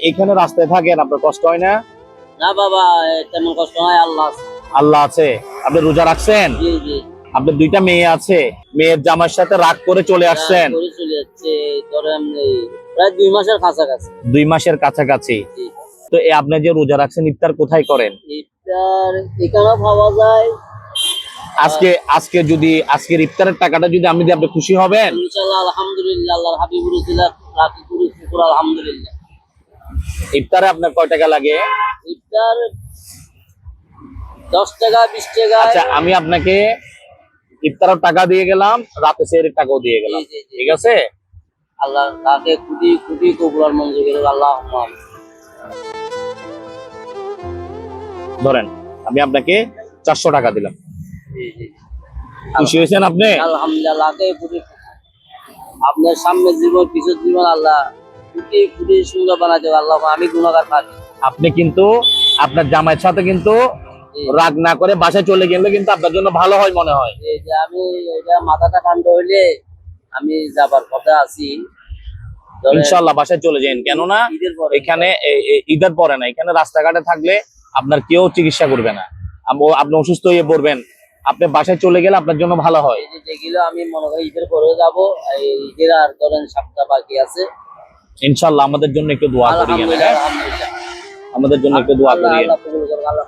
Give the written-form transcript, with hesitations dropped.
এখানে রাস্তায় থাকেন, আপনার কষ্ট হয় না? না বাবা, তেমন কষ্ট হয়, আল্লাহ আছে। আল্লাহ আছে। আপনি রোজা রাখছেন? জি জি। আপনার 2টা মেয়ে আছে, মেয়ের জামাইয়ের সাথে রাগ করে চলে আসছেন? করে চলে যাচ্ছে, ধরেন প্রায় 2 মাসের কাছাকাছি। 2 মাসের কাছাকাছি। জি। তো আপনি যে রোজা রাখছেন, ইফতার কোথায় করেন? ইফতার এখানেও পাওয়া যায়। আজকের ইফতারের টাকাটা যদি আমি দিই, আপনি খুশি হবেন? ইনশাআল্লাহ, আলহামদুলিল্লাহ, আল্লাহর হাবিবুর উসিলা রাখি করি শুকর, আলহামদুলিল্লাহ। ইফতারে আপনার কয় টাকা লাগে? ইফতার 10 টাকা 20 টাকা। আচ্ছা, আমি আপনাকে ইফতারের টাকা দিয়ে গেলাম, রাতে সেহরির টাকাও দিয়ে গেলাম, জি, জি, জি। ঠিক আছে? আল্লাহ তাকে কোটি কোটি কবুল মঞ্জুর করে, আল্লাহ। ধরেন আমি আপনাকে 400 টাকা দিলাম। জি জি। খুশি হয়েছেন আপনি? আলহামদুলিল্লাহ, আপনার সামনের জীবন পিছের জীবন আল্লাহ কোটি কোটি সুন্দর বানাতে, আল্লাহ। আমি গুণাগার পারি। আপনি কিন্তু আপনার জামাইয়ের সাথে কিন্তু রাগ না করে বাসায় চলে গেলে কিন্তু আপনার জন্য ভালো হয় মনে হয়। এই যে আমি এটা মাথাটা ঠান্ডা হইলে আমি যাবার কথা আছি। ইনশাআল্লাহ বাসায় চলে যান, কেননা এখানে ঈদের পরে না, এখানে রাস্তাঘাটে থাকলে আপনার কেউ চিকিৎসা করবে না, আপনি অসুস্থ হয়ে পড়বেন। আপনি বাসায় চলে গেলে আপনার জন্য ভালো হয়। এই যে যেগুলো আমি মনে করি ঈদের পরে যাবো, ঈদের আর ধরেন সপ্তাহ বাকি আছে। ইনশাআল্লাহ আমাদের জন্য একটু দোয়া করিয়েন। আলহামদুলিল্লাহ, আলহামদুলিল্লাহ। আমাদের জন্য একটু দোয়া করিয়েন। আল্লাহ কবুল করুক, আল্লাহ।